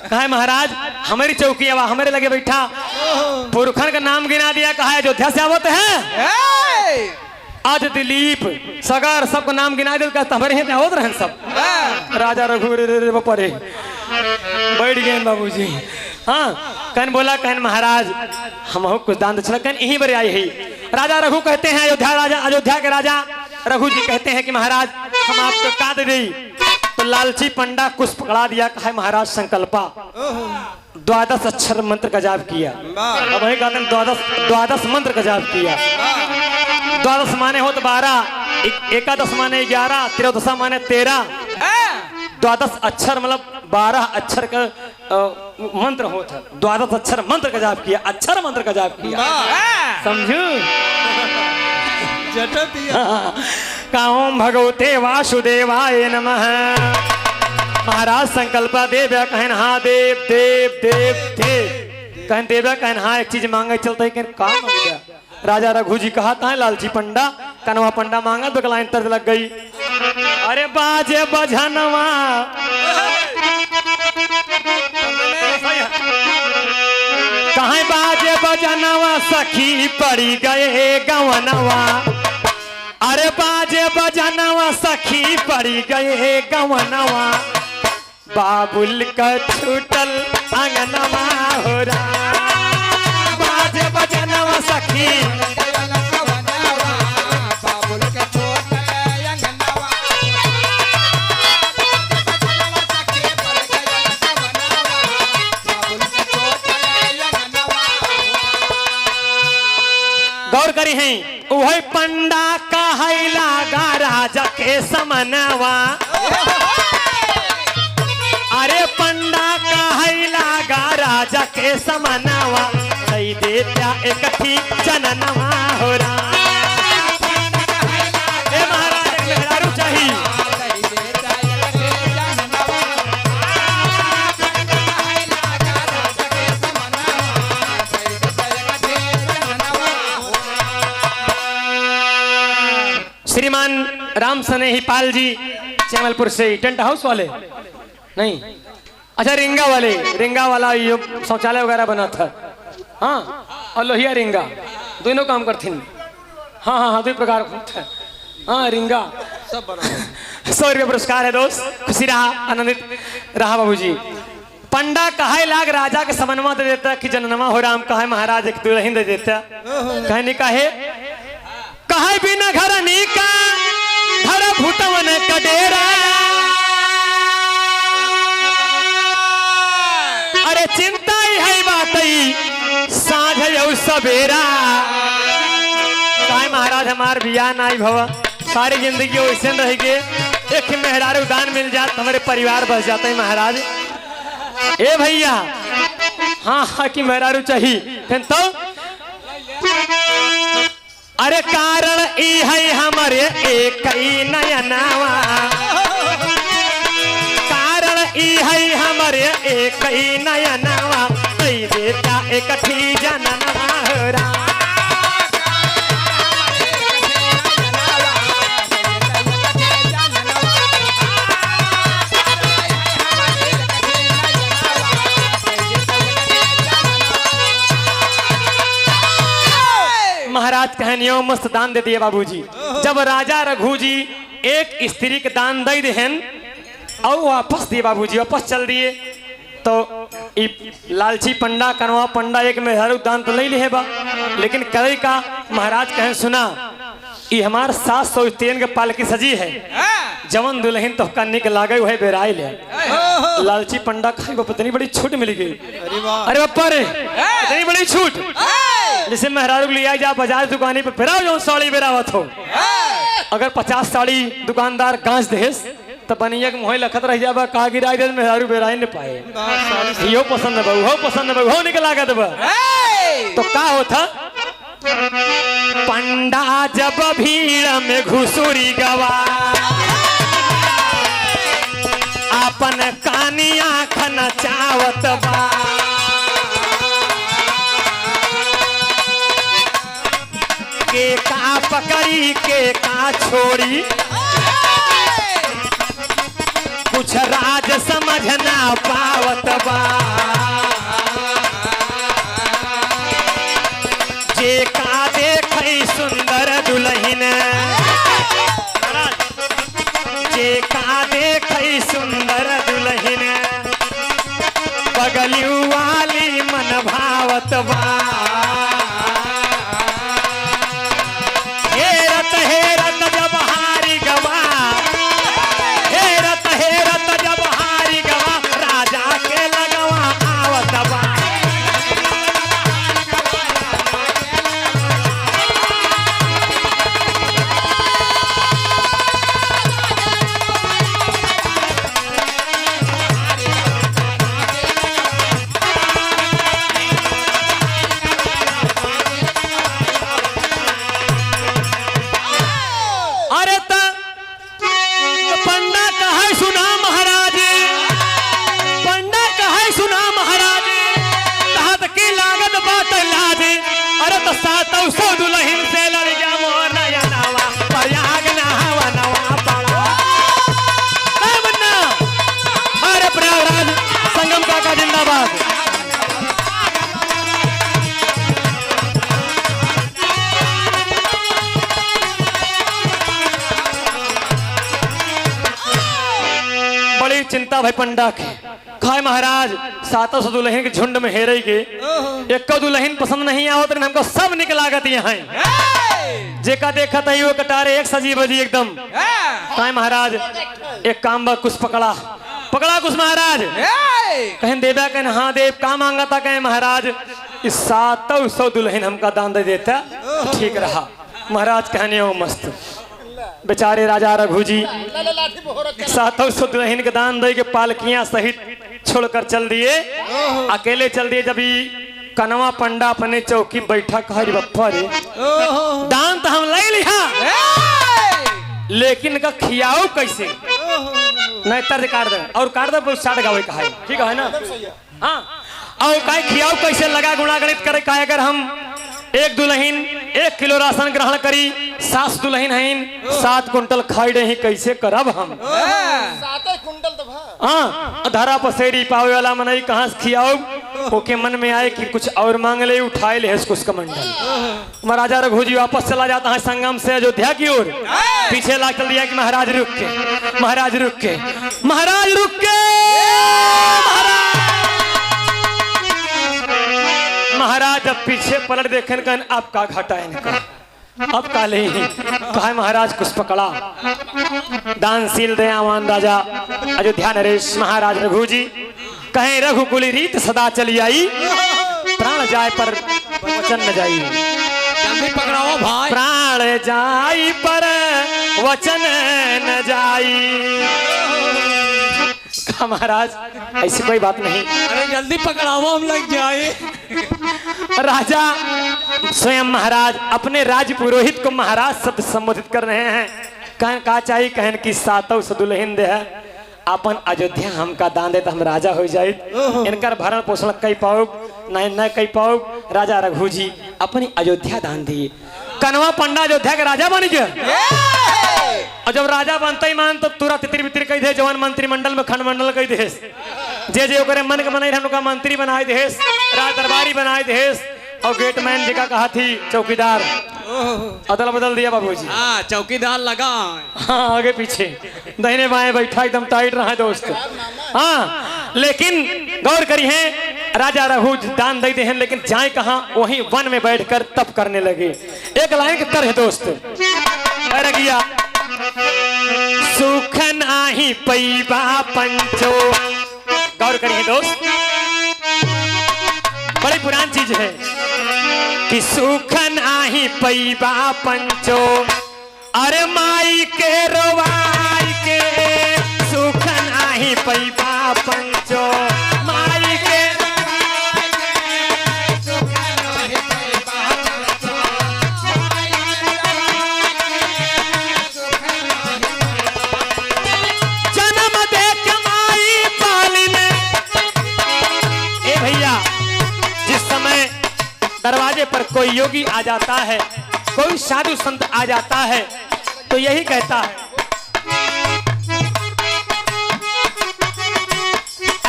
कहा महाराज हमारी चौकी आवा हमारे लगे बैठा, पुरखन का नाम गिना दिया, कहा अयोध्या से आवत है, आज दिलीप सगर सबको नाम गिना दिया, कहता हमारे यहाँ होत रहे सब। राजा रघु परे बैठ गए बाबूजी। हाँ कहन बोला, कहन महाराज हम कुछ दान दक्षिणा कहन यहीं पर आई है। राजा रघु कहते हैं, अयोध्या के राजा रघु जी कहते हैं कि महाराज हम आपको का दे दी, तो लालची पंडा कुछ पकड़ा दिया, कहा महाराज संकल्पा 12 अक्षर मंत्र का जाप किया। अब वही कहते हैं 12 मंत्र का जाप किया। 12 माने हो तो 12, एकादश माने 11, 13 माने 13, 12 अक्षर मतलब 12 अक्षर का मंत्र होता, 12 अक्षर मंत्र का जाप किया, अक्षर मंत्र का जाप किया, समझू। ओम भगवते वासुदेवाय नमः। महाराज संकल्पा देव कहन हाँ देव देव देव देव कहन देव कहन हाँ एक चीज मांगे चलता है, का मांग गया। राजा रघु जी कहा था लालची पंडा कनवा पंडा मांगा तो लाइन तर्ज लग गई, अरे बाजे बजनवा कहाँ बाजे बजनवा सखी पड़ी गए गवनवा, अरे बाजे बजनवा सखी पड़ी गए गवनवा, बाबुल का छूटल अंगनवा हो रहा, बाजे बजनवा सखी गौर करी हैं, वही पंडा कहला गा राजा के समनवा, अरे पंडा कहला गा राजा के समनवा, सही देता एक थी जननवा हो रहा, महाराज एक मेहरारू चाहिए। श्रीमान राम स्नेही पाल जी चैमलपुर से, टेंट हाउस वाले नहीं, अच्छा रिंगा वाला ये शौचालय वगैरह बना था, हाँ और लोहिया रिंगा दोनों काम करते हैं, हाँ हाँ हाँ दो प्रकार का, हाँ रिंगा सब बना। 100 रुपये पुरस्कार है दोस्त, खुशी रहा आनंदित रहा बाबूजी। पंडा कहे लाग राजा के समन्वय दे देता कि जननमा हो राम, कहे महाराज एक दुल्हन दे देता, कहने कहे कहे बिना घर नीका घर भूतवन का डेरा, अरे चिंता ही है बात साझ सवेरा, कहे महाराज हमार बिया नाई भव सारी जिंदगी वैसे रहेगी। एक मेहरारू दान मिल जात हमारे परिवार बस जाते है महाराज। ए भैया हाँ हाँ कि मेहरारू चाहिए फिर तो अरे कारण ई है हमारे एक ही नयनावा, कारण ई है हमारे एक ही नयनावा, देता एक ही जननवा। महाराज कहनियो मस्त दान दे दिए बाबूजी। जब राजा रघु जी एक स्त्री के दान दे देहन और वापस दिए बाबूजी, वापस चल दिए तो लालची पंडा कनवा पंडा एक मेहरारू दान तो नहीं ले बा, लेकिन करे का महाराज कहें सुना ये हमार 700 तेन के पालकी सजी है, जवन दुल्हन तो करने के लागे वह बेराइल है। लालची पंडा खाई वो पत्नी बड़ी छूट मिल गई। अरे बापा रे इतनी बड़ी छूट, जैसे मेहरारू लिया जा बाजार दुकानी पे फिराओ जो साड़ी बेरावत हो। अगर 50 साड़ी दुकानदार गांच देस तो बनिया के मोह लखत रह जाबा कहा गिराई दे मेहरारू बेराई न पाए। यो पसंद है बहु, हो पसंद है बहु, हो निकल लागत बा। तो का होता पंडा जब भीड़ में घुसुरी गवा, अपन कानिया खन चावत बा, के का पकड़ी के का छोड़ी, कुछ राज समझ ना पावत बा, जे का देखै सुंदर दुल्हन, जे का देखै सुंदर दुल्हन, बगलियू वाली मन भावत बा, हेरत हेरत जब हारी गवा, हेरत हेरत जब हारी गवा, राजा के लगवा आवत बा। दुल्हन से लड़ जा मोर नयनावा, प्रयाग नहावा नवा पड़ा। अरे प्रयागराज संगम काका जिंदाबाद। बड़ी चिंता भाई पंडा के खाए महाराज 700 दुल्हन के झुंड में हेरे के एक दुल्हन पसंद नहीं आवत, लेकिन हमको सब निकलागत यहाँ जेका देखा था वो कटारे एक सजी बजी एकदम। खाए महाराज एक काम बा कुछ पकड़ा पकड़ा कुछ महाराज कहें देवा कहें हाँ देव का मांगा था कहें महाराज इस 700 दुल्हन हमका दान दे देता ठीक रहा। महाराज कहने हो मस्त बेचारे राजा रघु जी 700 दुल्हन के दान दे के पालकियां सहित छोड़कर चल दिए, अकेले चल दिए। जब कनवा पंडा अपने चौकी बैठा कहा बप्पा रे दान तो हम ले लिया, लेकिन का खियाओ कैसे नहीं तर काट दे और काट दे स्टार्ट गावे कहा ठीक है ना। हाँ और कहे खियाओ कैसे लगा गुणा गणित करे कहे अगर हम एक दुल्हन 1 किलो राशन ग्रहण करी 7 दुल्हन हैं 7 कुंटल खाई रही कैसे करब हम 7 कुंटल तो हाँ धरा पसेरी पावे वाला मनई कहाँ से खियाओ ओके मन में आए कि कुछ और मांग ले उठाए ले कुछ कमंडल। महाराजा रघु जी वापस चला जाता है संगम से अयोध्या की ओर, पीछे ला चल दिया कि महाराज रुक के महाराज रुक के महाराज रुक के महाराज जब पीछे पलट देखे कहन अब का घटा है इनका अब का ले कहा महाराज कुछ पकड़ा। दानशील दयावान राजा अयोध्या नरेश महाराज रघु जी कहें रघुकुल रीत सदा चली आई, प्राण जाए पर वचन न जाई, जल्दी पकड़ाओ भाई, प्राण जाई पर वचन न जाई। महाराज ऐसी कोई बात नहीं, अरे जल्दी पकड़ाओ हम लग जाए। राजा स्वयं महाराज अपने राज पुरोहित को महाराज शब्द संबोधित कर रहे हैं। कह का चाहिए कहन की सातों सदुल्हन दे है अपन अयोध्या हमका दान दे तो हम राजा हो जाए। इनकर भरण पोषण कई पाओ न कई पाओ। राजा रघु जी अपनी अयोध्या दान दिए। कनवा पंडा अयोध्या के राजा बन गया। और जब राजा बनता ही मान तो तुरंत तितर बितर कही दे जवान मंत्रिमंडल में खंड मंडल कही देस जे ओकरे मन के बनाई हम मंत्री बनाए देस, राज दरबारी बनाए देस। और गेटमैन जी का कहा थी चौकीदार अदल बदल दिया बाबूजी। हाँ चौकीदार लगा। हाँ आगे पीछे दाहिने बाएं बैठा एकदम टाइट रहा है दोस्त। हाँ लेकिन गौर करी है राजा रघु दान दे हैं लेकिन जाए कहाँ वहीं वन में बैठकर तप करने लगे। एक लाइन की तरह दोस्त अरे गया सुख नाही पैबा पंचो। गौर करिए दोस्त बड़ी पुरानी चीज है कि सुख नाही पैबा पंचो। अरे माई के रोवाई के सुख नाही पैबा पंचो। माई के जन्म दे के माई पालिने। ए भैया जिस समय दरवाजे पर कोई योगी आ जाता है, कोई साधु संत आ जाता है तो यही कहता है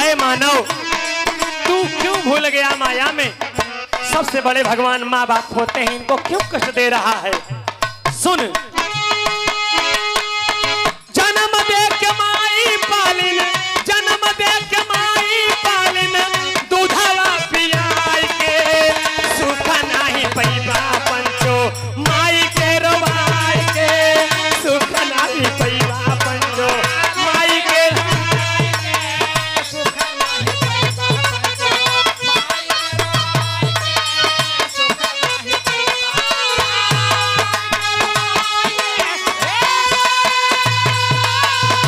ऐ मानव तू क्यों भूल गया माया में। सबसे बड़े भगवान माँ बाप होते हैं, इनको क्यों कष्ट दे रहा है। सुन जन्म दे के माई पालिन, जन्म दे के माई पालिन दूधवा पियाई के सुख नाही पैबा पंचो। माई के रोवाई के सुख नाही पैबा पंचो। माई के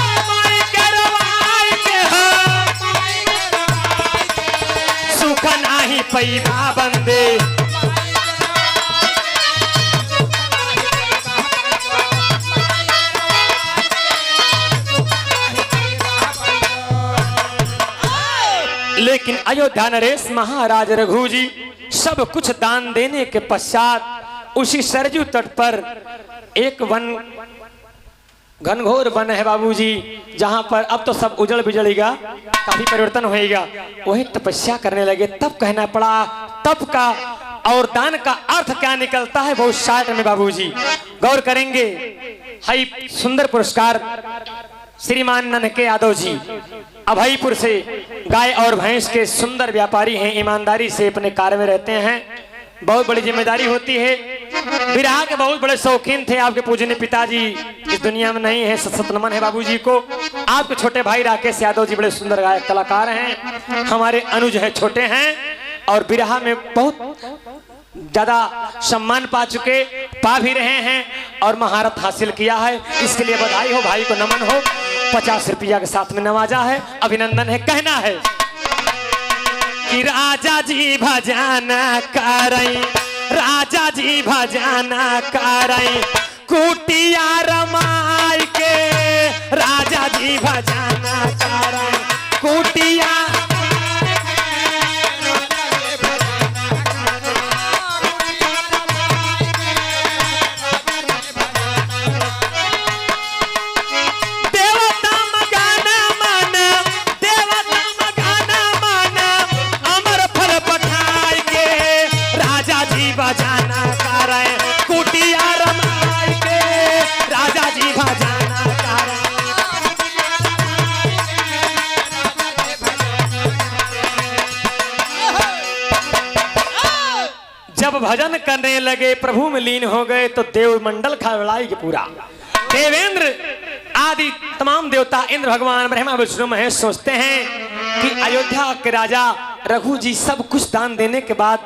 माई के रोवाई के सुख नाही पैबा बंदे। लेकिन अयोध्या नरेश महाराज रघु जी सब कुछ दान देने के पश्चात उसी सरजू तट पर एक वन घनघोर वन है बाबूजी, जहां पर अब तो सब उजड़ बिजड़ेगा, काफी परिवर्तन होएगा। वही तपस्या करने लगे। तब कहना पड़ा तप का और दान का अर्थ क्या निकलता है बहुत शार्ट में बाबूजी गौर करेंगे। हाई सुंदर पुरस्कार श्रीमान ननके यादव जी अभयपुर से गाय और भैंस के सुंदर व्यापारी हैं, ईमानदारी से अपने कार्य में रहते हैं। बहुत बड़ी जिम्मेदारी होती है। विराह के बहुत बड़े शौकीन थे। आपके पूजनीय पिताजी इस दुनिया में नहीं है, सत नमन है बाबूजी को। आपके छोटे भाई राकेश यादव जी बड़े सुंदर गायक कलाकार हैं। हमारे अनुज है छोटे हैं और विराह में बहुत ज्यादा सम्मान पा चुके, पा भी रहे हैं और महारत हासिल किया है। इसके लिए बधाई हो, भाई को नमन हो। 50 रुपया के साथ में नवाजा है, अभिनंदन है। कहना है कि राजा जी भजाना करई, राजा जी भजाना करई कुटिया रमाई के। राजा जी भजाना करई कुटिया भजाना करे कुटिया रमाई के। राजा जी भजाना करे। जब भजन करने लगे प्रभु में लीन हो गए तो देवमंडल खड़बड़ाई के पूरा। देवेंद्र आदि तमाम देवता इंद्र भगवान ब्रह्मा विष्णु महेश सोचते हैं कि अयोध्या के राजा रघु जी सब कुछ दान देने के बाद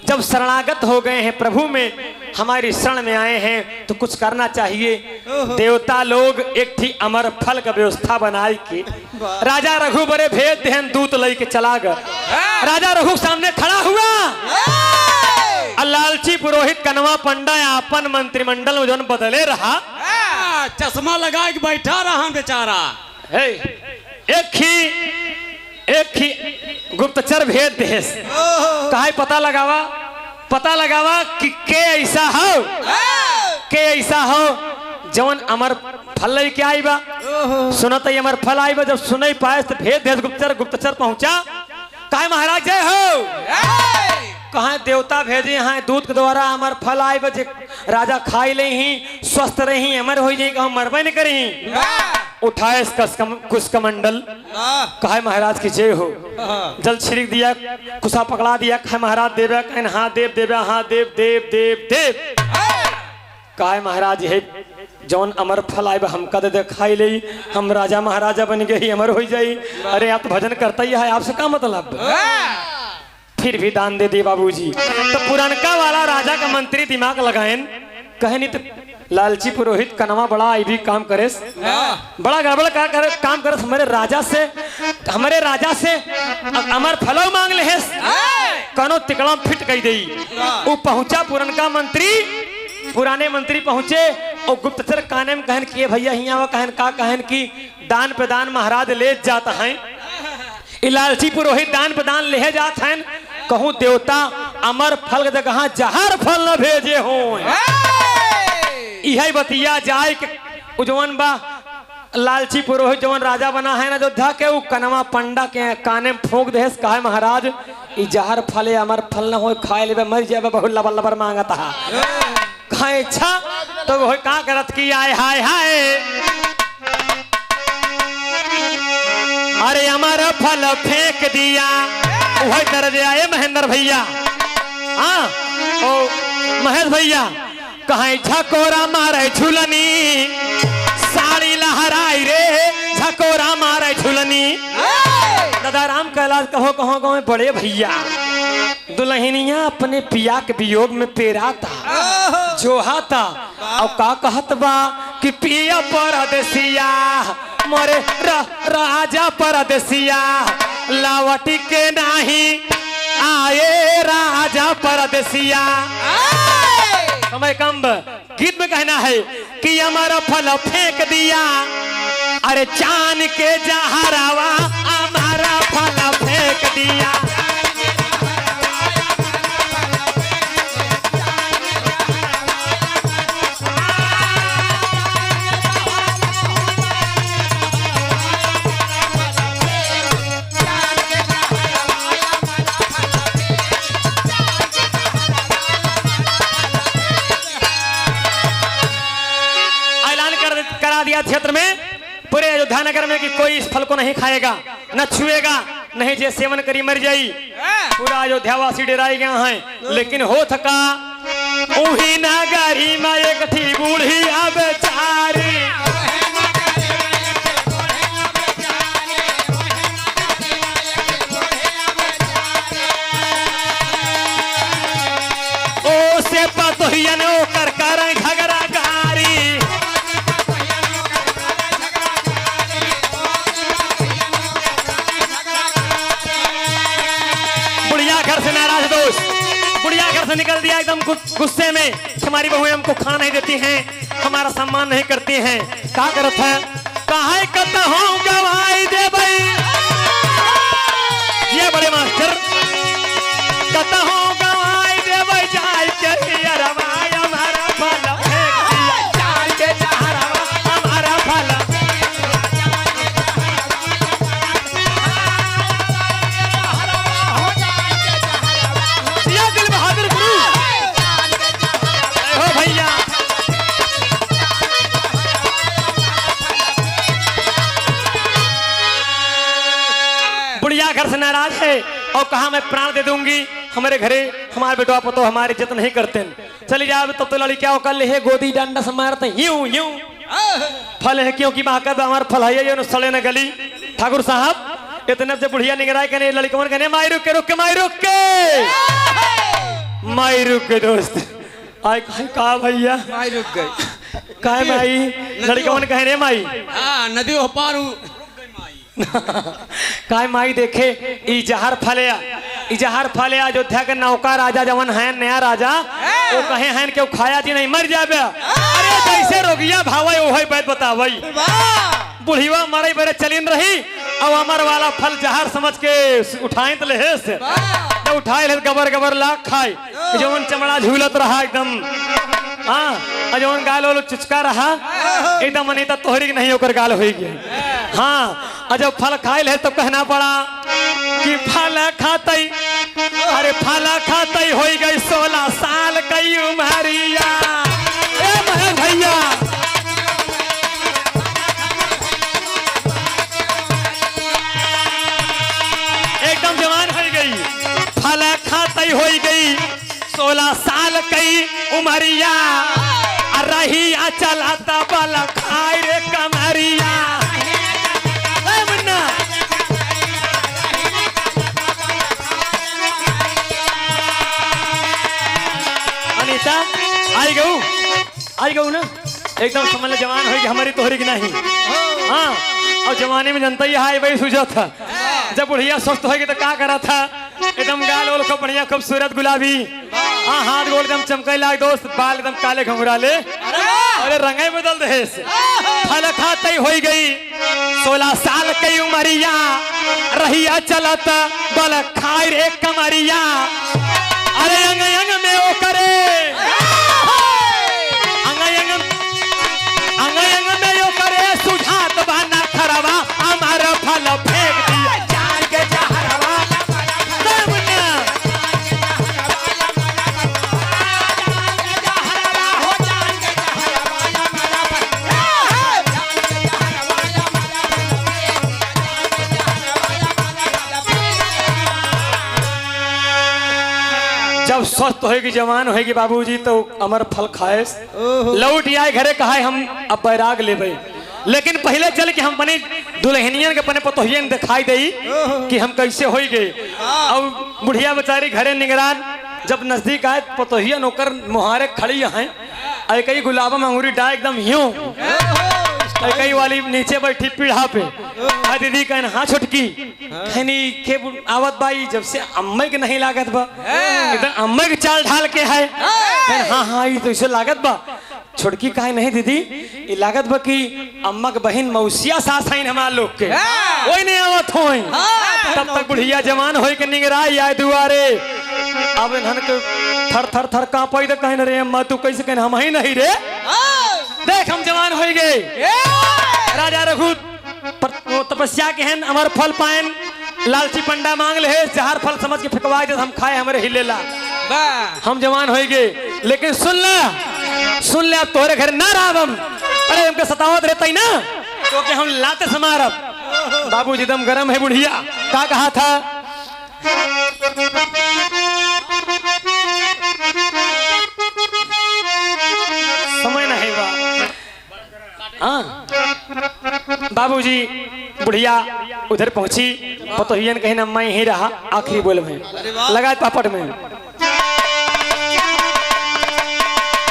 जब शरणागत हो गए हैं, प्रभु में हमारी शरण में आए हैं, तो कुछ करना चाहिए। देवता लोग एक थी अमर फल का व्यवस्था बनाई कि राजा रघु बड़े भेद देहन दूत लई के चला गया। राजा रघु सामने खड़ा हुआ, लालची पुरोहित कनवा पंडा अपन मंत्रिमंडल में जो बदले रहा, चश्मा लगा के बैठा रहा बेचारा। एक ही गुप्तचर भेद देश कहा पता लगावा कि के ऐसा हो जवन अमर फल लई के आई बा। सुनत ही अमर फल आई बा, जब सुनई पाए तो भेद देश गुप्तचर पहुंचा। कहा महाराज जय हो, कहा देवता भेजे यहाँ दूत के द्वारा अमर फल आए बजे राजा खाई ले ही स्वस्थ रही अमर हो जाए, कहा मरबे नहीं करी। उठाए कुश कमंडल, कहा महाराज की जय हो। जल छिड़क दिया, कुशा पकड़ा दिया, कहा महाराज देव, कहन हाँ देव देव, हाँ देव देव देव देव। कहा महाराज है जौन अमर फल आए हम कद दे खाई ले, हम राजा महाराजा बन गए अमर हो जाई। अरे आप तो भजन करता ही है, आपसे क्या मतलब। फिर भी दान दे दिए बाबूजी। तो पुरनका वाला राजा का मंत्री दिमाग लगाएन, कहे नहीं तो लालची पुरोहित कनवा बड़ा आई भी काम करे, बड़ा गड़बड़ काम करे। हमारे राजा से अमर फलो मांग ले, कनो तिकड़ा फिट कही दई। वो पहुंचा पुरनका मंत्री, पुराने मंत्री पहुंचे और गुप्तचर काने में कहन किए भैया हिया वो कहन की दान प्रदान महाराज ले जाता है। लालची पुरोहित दान प्रदान ले जात हैं, कहूँ देवता अमर फल के जगह जहर फल न भेजे हो। यही बतिया जाए के उजवन बा लालची पुरोहित जवन राजा बना है ना अयोध्या के, वो कनवा पंडा के काने में फूंक दे, कहा महाराज ई जहर फल अमर फल न हो, खाए ले मर जाए, बहुत लबर लबर मांगता है। कहा अच्छा तो वो का करत की आए हाय हाय, अरे हमारा फल फेंक दिया। वही तरह आए महेंद्र भैया, हाँ ओ महेश भैया, कहीं झकोरा मारे झुलनी, साड़ी लहराई रे झकोरा मारे झुलनी। दादा राम कैलाश कहो में बड़े भैया, दुल्हनिया अपने पिया के वियोग में पेराता जोहाता, और का कहत बा कि पिया परदेसिया मोरे राजा परदेसिया, लावटी के नाही आए राजा परदेसिया। समय कम गीत में कहना है कि हमारा फल फेंक दिया, अरे चांद के जहरावा हमारा फल फेंक दिया। क्षेत्र में पूरे अयोध्या नगर में कि कोई इस फल को नहीं खाएगा, न छुएगा, नहीं जे सेवन करी मर जाई। पूरा अयोध्यावासी डराई गया है। लेकिन हो थका उही नगरी में एक थी बूढ़ी बेचारी, ओ से पतोहियन कर कर झगड़ा गारी। बुढ़िया घर से निकल दिया एकदम गुस्से में, हमारी बहुएं हमको खाना नहीं देती हैं, हमारा सम्मान नहीं करती हैं। क्या करत है, कहा कहता हूँ गवाई दे भाई, ये बड़े मास्टर कहता हूँ गवाई दे भाई, जाए के अरवाई हमारा फल फेंक दिया, जाए के जहरवा हमारा फल। बुढ़िया घर से नाराज है और कहा मैं प्राण दे दूंगी, हमारे घरे हमारे बेटवा पतो हमारी इज्जत नहीं करते, चली जाओ। तब तो लड़ी क्या कर ले है, गोदी डंडा से मारते यूं यूं। फल है क्योंकि हमारा फल है ये सड़े न गली। ठाकुर साहब इतने से बुढ़िया निगराई करने लड़कवन कहने माई रुक के रुक के माई रुक के माई रुक के दोस्त आई का भैया माई रुक गई काहे माई लड़कवन कहने माई हाँ नदी हो पार हूँ काय माई देखे इजहार फले अयोध्या के नौका राजा जवन है नया राजा वो कहे हैं कि खाया जी नहीं मर जाबे अरे कैसे रोगिया भावे ओही बात बतावई बुढ़ीवा मरे बेरे चलिन रही अब अमर वाला फल जहर समझ के उठाए तो ले से तो उठाए ले गबर गबर लाख खाए जवन चमड़ा झूलत रहा एकदम हाँ जवन गाल वालो चुचका रहा एकदम नहीं तो तोहरी नहीं होकर गाल हो गया हाँ जब फल खाए ले तो कहना पड़ा कि फल खाते अरे फल खाते हो गई 16 साल कई उमरिया ए महेश भैया एकदम जवान हो गई फल खाते हो गई 16 साल कई उमरिया रही चलाता बल खाए रे कमरिया अनीता आई गऊ ना एकदम समझ ले जवान होगी हमारी तोहरी की नहीं हाँ और जवानी में जनता ही हाय भाई सूझा था जब बुढ़िया स्वस्थ होगी तो क्या करा था एकदम गाल वाल खूब बढ़िया खूबसूरत गुलाबी हाँ हाथ गोल एकदम चमके लाग दोस्त बाल एकदम काले घुंघराले अरे रंगे बदल दे फल खाते हो गई 16 साल की उमरिया रहिया चलत बल खाए रे कमरिया अरे अंग अंग में वो करे अंग अंग में वो करे सुझात बना खरवा हमारा फल फेंक दिया जान के जहरवा जब स्वस्थ होगी जवान होगी बाबूजी तो अमर फल खाए लौट आए घरे कहा हम अब बैराग लेबे लेकिन पहले चल के हम बने दुल्हनियन के बने पतोहियन दिखाई दे कि हम कैसे हो गए अब बुढ़िया बेचारी घरे निगरान जब नजदीक आए पतोहियन होकर मुहारे खड़ी हैं कई गुलाबा मंगूरी डाय एकदम यूं कई वाली नीचे बैठी पीढ़ा पे दीदी कहन हाँ छुटकी कहनी के आवत बाई जब से अम्मे के नहीं लागत बा एकदम अम्मे के चाल ढाल के है हाँ हाँ ये तो इसे लागत बा छुटकी कहे नहीं दीदी ये लागत बा कि अम्मा के बहन मौसिया सास है हमारे लोग के वही नहीं आवत हो तब तक बुढ़िया जवान हो के निगराई आए दुआरे अब इन्हन के थर थर थर कांपई तो कहन रे अम्मा तू कैसे कहन हम ही नहीं रे देख हम जवान हो गए राजा रघु तपस्या के हैं अमर फल पायन लालची पंडा मांग ले जहर फल समझ के फेंकवा दे हम खाए हमारे हिलेला हम जवान हो गए लेकिन सुन ले अब तोरे घर ना रावम अरे हमके सतावत रहता ही ना तो कि हम लाते समारब बाबूजी दम गरम है बुढ़िया क्या कहा था समय नहीं बा बाबूजी बुढ़िया उधर पहुंची पतोहियन कहीं अम्मा यही रहा आखिरी बोल में लगा पापड़ में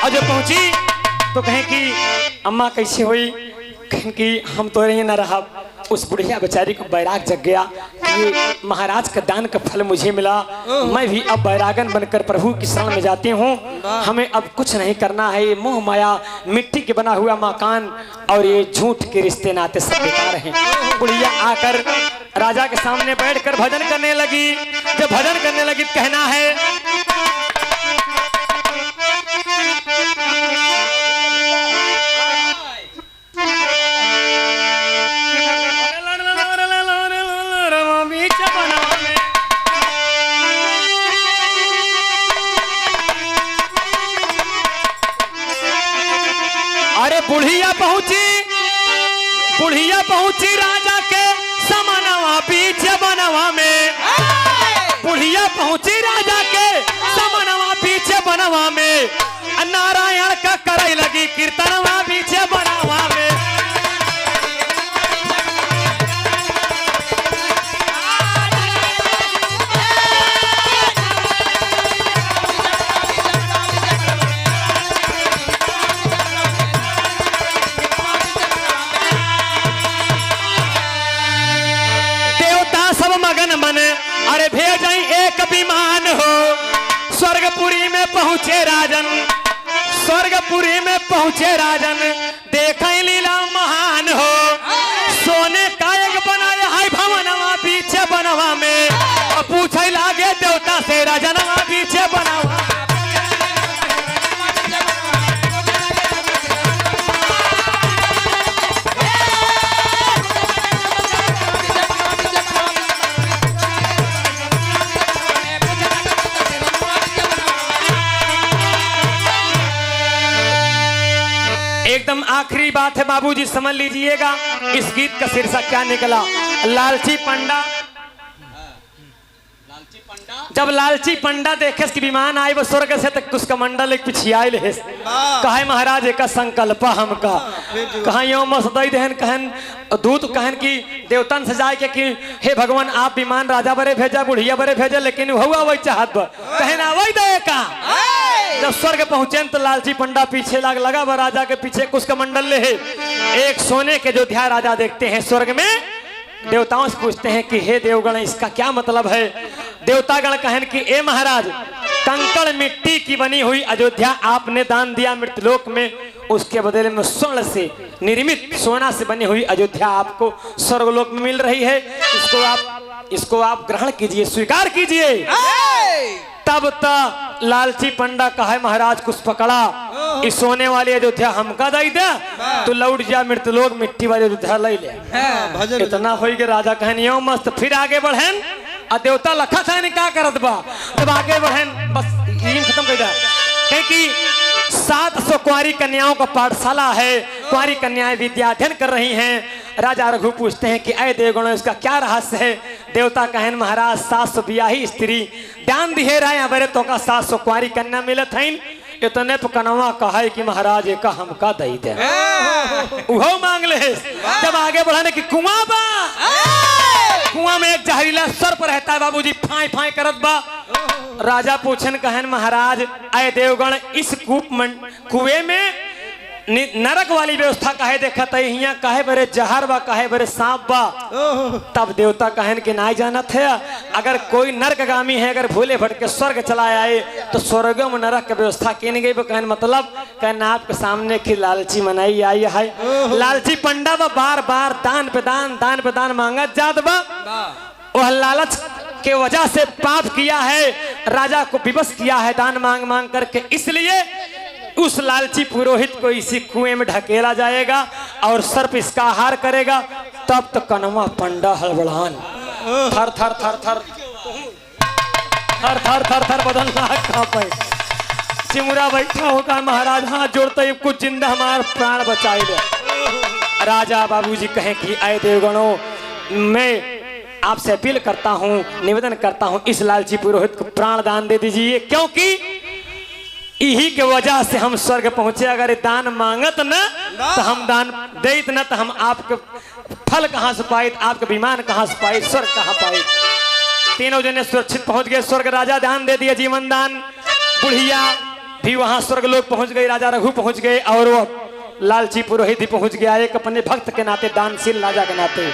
और जब पहुंची तो कहें कि अम्मा कैसे हुई कहें कि हम तो रही न रहा उस बुढ़िया बेचारी को बैराग जग गया कि महाराज का दान का फल मुझे मिला मैं भी अब बैरागन बनकर प्रभु की शरण में जाती हूँ हमें अब कुछ नहीं करना है ये मोह माया मिट्टी के बना हुआ मकान और ये झूठ के रिश्ते नाते सब बेकार हैं बुढ़िया आकर राजा के सामने बैठकर भजन करने लगी जब भजन करने लगी कहना है अरे बुढ़िया पहुंची राजा के समनवा बीच बनवा में बुढ़िया पहुंची राजा के समनवा बीच बनवा में नारायण का करे लगी कीर्तनवा बीच बनवा में पहुंचे राजन देखें लीला महान हो सोने का एक बनाया है भवनवा पीछे बनवा में और पूछे लागे देवता से राजनवा पीछे बनवा एकदम आखिरी बात है बाबूजी समझ लीजिएगा इस गीत का शीर्षक क्या निकला लालची पंडा जब लालची पंडा देखे कि विमान आए वो स्वर्ग से तक उसका मंडल एक पिछियाल है कहे महाराज का संकल्प हमका कहा यो मसदई दहन कहन दूत कहन की देवतन से जाए के कि हे भगवान आप विमान राजा बरे भेजा बुढ़िया बरे भेजा लेकिन हुआ वही चाहत कहना वही दे का जब स्वर्ग पहुंचे तो लालची पंडा पीछे लगा वह राजा के पीछे कुछ का मंडल ले है एक सोने के जो ध्यान राजा देखते हैं स्वर्ग में देवताओं से पूछते हैं कि हे देवगण इसका क्या मतलब है देवतागण कहन कि ए महाराज कंकड़ मिट्टी की बनी हुई अयोध्या आपने दान दिया मृतलोक में उसके बदले में स्वर्ण से निर्मित सोना से बनी हुई अयोध्या आपको स्वर्गलोक में मिल रही है इसको आप ग्रहण कीजिए स्वीकार कीजिए तब तक लालची पंडा कहे महाराज कुछ पकड़ा इस सोने वाली अयोध्या हमका दई दे तो लौट जा मृतलोक मिट्टी वाली अयोध्या ले ले इतना हो गया राजा कहन यो मस्त फिर आगे बढ़न आ देवता लखा था क्या करत बा जब आगे बढ़न बस यही खत्म कर दिया क्योंकि 700 कुंवारी कन्याओं का पाठशाला है कुंवारी कन्याएं विद्या अध्ययन कर रही हैं राजा रघु पूछते हैं कि अय देवगण इसका क्या रहस्य है देवता कहन महाराज 700 ब्याही स्त्री ध्यान दिए रहे बरे तो का 700 कुंवारी कन्या मिलत है इतने तो कनवा कहा कि महाराज एक हमका दई दे उहो मांग ले जब आगे बढ़ाने की कुआं बा कुआं में एक जहरीला सर्प रहता है बाबूजी फाई फाई करत बा राजा पूछन कहन महाराज अय देवगण इस कुएं में नरक वाली व्यवस्था काहे देखत है यहाँ काहे बरे जहर बा काहे बरे सांप बा तब देवता कहन के ना जानत है अगर कोई नरकगामी है अगर भूले भटके स्वर्ग चला आए तो स्वर्ग में नरक की व्यवस्था की गई कहन मतलब कहना आपके सामने की लालची मनाई आई है लालची पंडा बा बार बार दान पे दान मांगा जात बा वह लालच के वजह से पाप किया है राजा को विवश किया है दान मांग मांग करके इसलिए उस लालची पुरोहित को इसी कुएं में ढकेला जाएगा और सर्प इसका आहार करेगा तब तो कनवा पंडा हड़बड़ान थर थर थर थर थर थर थर थर बदन कांपे सिमुरा बैठा होगा महाराज हाथ जोड़ते कुछ जिंदा हमारा प्राण बचाए दे राजा बाबूजी कहे कि आए देवगणों मैं आपसे अपील करता हूँ निवेदन करता हूँ इस लालची पुरोहित को प्राण दान दे दीजिए क्योंकि यही के वजह से हम स्वर्ग पहुंचे अगर दान मांगत न तो हम दान देत न तो हम आपके फल कहाँ से पाए आपके विमान कहाँ से पाए स्वर्ग कहाँ पाए तीनों जने सुरक्षित पहुंच गए स्वर्ग राजा ध्यान दे दिया जीवन दान बुढ़िया भी वहां स्वर्ग लोग पहुंच गए राजा रघु पहुंच गए और वो लालची पुरोहित भी पहुंच गया एक अपने भक्त के नाते दानशील राजा के नाते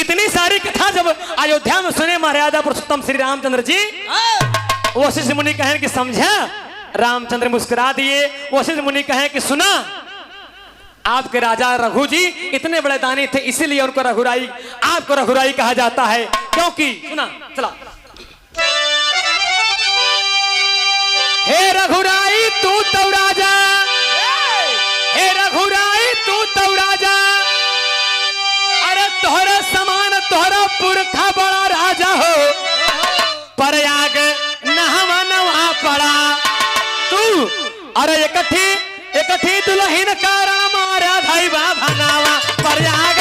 इतनी सारी कथा जब अयोध्या में सुने मर्यादा पुरुषोत्तम श्री रामचंद्र जी वशिष्ठ मुनि कहें कि समझा रामचंद्र मुस्कुरा दिए वशिष्ठ मुनि कहे कि सुना आपके राजा रघु जी इतने बड़े दानी थे इसीलिए उनको रघुराई आपको रघुराई कहा जाता है क्योंकि सुना चला हे रघुराई तू तो राजा हे रघुराई तू तो राजा अरे तोहरा समान तोहरा पुरखा बड़ा राजा हो पर आग नहवा नवा पड़ा तू अरे एकठी दुल्हन का राम मारा भाई बाबा नावा पर आग